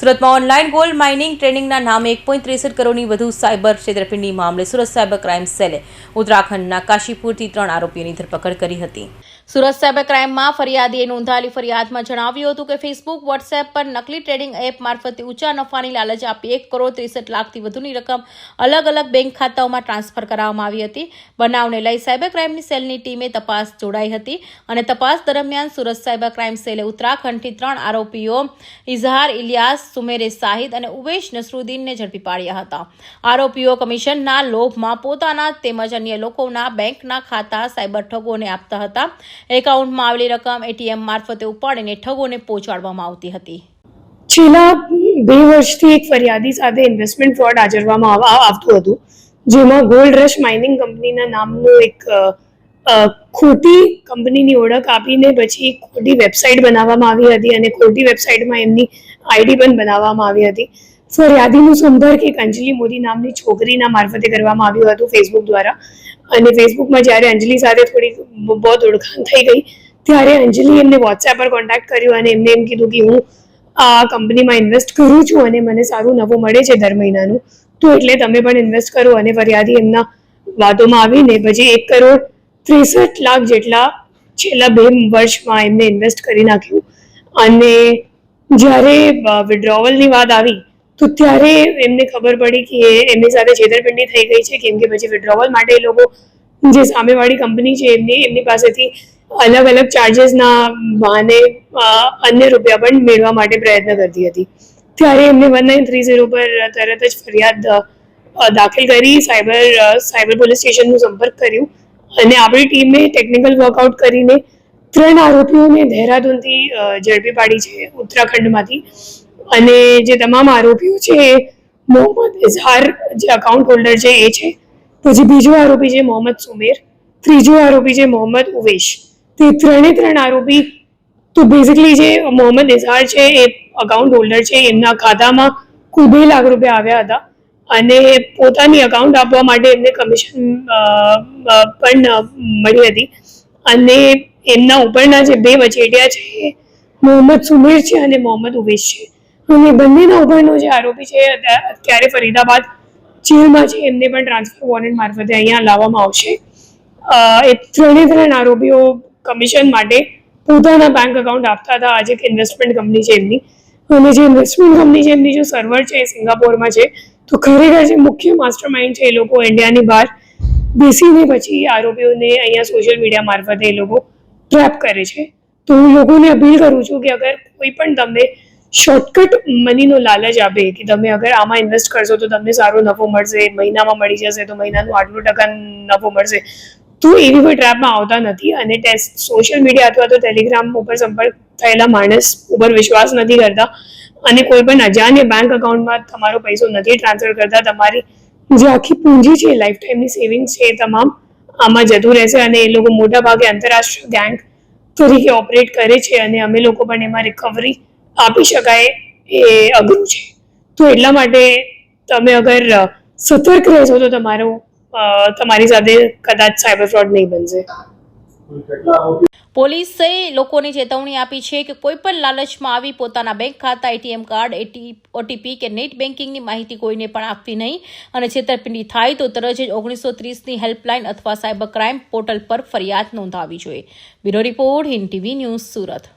સુરતમાં online gold mining ટ્રેડિંગના નામે 1.63 કરોડની વધુ સાયબર છેતરપિંડી મામલે સુરત સાયબર ક્રાઇમ સેલે ઉત્તરાખંડના કાશીપુરથી 3 આરોપીઓની ધરપકડ કરી હતી. સુરત સાયબર ક્રાઇમમાં ફરિયાદીએ નોંધાયેલી ફરિયાદમાં જણાવ્યું હતું કે ફેસબુક, વોટ્સએપ પર નકલી ટ્રેડિંગ એપ મારફતે ઊંચા નફાની લાલચ આપી 1,63 લાખથી વધુની રકમ અલગ અલગ બેંક ખાતાઓમાં ટ્રાન્સફર કરવામાં આવી હતી. બનાવને લઈ સાયબર ક્રાઇમની સેલની ટીમે તપાસ જોડાઈ હતી અને તપાસ દરમિયાન સુરત સાયબર ક્રાઇમ સેલે ઉત્તરાખંડથી 3 આરોપીઓ ઇઝહાર ઇલિયાસ, સુમેરે શાહિદ અને ઉવેશ નસરુદ્દીનને ઝડપી પાડ્યા હતા. આરોપીઓ કમિશનના લોભમાં પોતાના તેમજ અન્ય લોકોના બેંકના ખાતા સાયબર ઠગોને આપતા હતા. એકાઉન્ટમાં આવેલી રકમ એટીએમ મારફતે ઉપાડીને ઠગોને પહોંચાડવામાં આવતી હતી. છેલ્લા 2 વર્ષથી એક ફરિયાદી સાથે ઇન્વેસ્ટમેન્ટ ફ્રોડ આચરવામાં આવતું હતું, જેમાં ગોલ્ડ રશ માઇનિંગ કંપનીના નામનું એક ખોટી કંપનીની ઓળખ આપીને પછી ખોટી વેબસાઇટ બનાવવામાં આવી હતી અને ખોટી વેબસાઇટમાં એમની આઈડી પણ બનાવવામાં આવી હતી. ફરિયાદીનો સંપર્ક એક અંજલિ મોદી નામની છોકરીના મારફતે કરવામાં આવ્યું હતું ફેસબુક દ્વારા. અને ફેસબુકમાં જ્યારે અંજલિ સાથે થોડી બહુ ઓળખાણ થઈ ગઈ ત્યારે અંજલિ એમને વોટ્સએપ પર કોન્ટેક્ટ કર્યો અને એમને એમ કીધું કે હું આ કંપનીમાં ઇન્વેસ્ટ કરું છું અને મને સારું નફો મળે છે દર મહિનાનું, તો એટલે તમે પણ ઇન્વેસ્ટ કરો. અને ફરિયાદી એમના વાતોમાં આવીને પછી 1,63 લાખ જેટલા છેલ્લા 2 વર્ષમાં એમને ઇન્વેસ્ટ કરી નાખ્યું. અને જ્યારે વિડ્રોવલની વાત આવી તો ત્યારે એમને ખબર પડી કે એમની સાથે છેતરપિંડી થઈ ગઈ છે, કેમ કે પછી વિડ્રોવલ માટે એ લોકો જે સામેવાળી કંપની છે એમની પાસેથી અલગ અલગ ચાર્જીસના બહાને અન્ય રૂપિયા પણ મેળવવા માટે પ્રયત્ન કરતી હતી. ત્યારે એમને 1930 પર તરત જ ફરિયાદ દાખલ કરી સાયબર પોલીસ સ્ટેશનનો સંપર્ક કર્યું અને આપણી ટીમે ટેકનિકલ વર્કઆઉટ કરીને 3 આરોપીઓને દહેરાદૂનથી ઝડપી પાડી છે, ઉત્તરાખંડમાંથી. અને જે તમામ આરોપીઓ છે એ મોહમ્મદ ઇઝહાર જે અકાઉન્ટ હોલ્ડર છે એ છે, પછી બીજો આરોપી છે મોહમ્મદ સુમેર, ત્રીજો આરોપી છે મોહમ્મદ ઉવેશ. તે 3 આરોપી તો બેઝિકલી જે મોહમ્મદ ઇઝહાર છે એ અકાઉન્ટ હોલ્ડર છે, એમના ખાતામાં કુલ 2 લાખ રૂપિયા આવ્યા હતા અને પોતાની અકાઉન્ટ આપવા માટે એમને કમિશન પણ મળી હતી. અને એમના ઉપરના જે 2 વચેટિયા છે એ મોહમ્મદ સુમેર છે અને મોહમ્મદ ઉવેશ છે. અને બંનેના ઉપરનો જે આરોપી છે અત્યારે ફરીદાબાદ જેલમાં છે, એમને પણ ટ્રાન્સફર વોરંટ મારફતે અહીંયા લાવવામાં આવશે. એ 3 આરોપીઓ કમિશન માટે પોતાના બેંક એકાઉન્ટ આપતા હતા. આજે એક ઇન્વેસ્ટમેન્ટ કંપની છે એમની, અને જે ઇન્વેસ્ટમેન્ટ કંપની છે એમની જો સર્વર છે એ સિંગાપોરમાં છે. તો ખરેખર જે મુખ્ય માસ્ટર માઇન્ડ છે એ લોકો ઇન્ડિયાની બહાર બેસીને પછી આરોપીઓને અહીંયા સોશિયલ મીડિયા મારફતે એ લોકો ટ્રેપ કરે છે. તો હું લોકોને અપીલ કરું છું કે અગર કોઈ પણ તમને શોર્ટકટ મનીનો લાલચ આપે કે તમે અગર આમાં ઇન્વેસ્ટ કરશો તો તમને સારો નફો મળશે, મહિનામાં મળી જશે, તો મહિનાનું આટલું ટકા નફો મળશે, તો એવી કોઈ ટ્રેપમાં આવતા નથી. અને સોશિયલ મીડિયા અથવા તો ટેલિગ્રામ ઉપર સંપર્ક થયેલા માણસ ઉપર વિશ્વાસ નથી કરતા અને કોઈ પણ અજાણ્ય બેંક એકાઉન્ટમાં તમારો પૈસો નથી ટ્રાન્સફર કરતા. તમારી જે આખી પૂંજી છે, લાઈફ ટાઈમની સેવિંગ્સ છે, એ તમામ આમાં જતું રહેશે. અને એ લોકો મોટા ભાગે આંતરરાષ્ટ્રીય ગેંગ તરીકે ઓપરેટ કરે છે અને અમે લોકો પણ એમાં રિકવરી આપી શકાય એ અઘરું છે. તો એટલા માટે તમે અગર સતર્ક રહેશો તો તમારી સાથે કદાચ સાયબર ફ્રોડ નહીં બનશે. પોલીસે લોકોને ચેતવણી આપી છે કે કોઈ પણ લાલચમાં આવી પોતાના બેંક ખાતા, એટીએમ કાર્ડ, ઓટીપી કે નેટ બેન્કિંગની માહિતી કોઈને પણ આપવી નહીં. અને છેતરપિંડી થાય તો તરત જ 1930ની હેલ્પલાઇન અથવા સાયબર ક્રાઇમ પોર્ટલ પર ફરિયાદ નોંધાવવી જોઈએ. Bureau report, Hind TV news, Surat.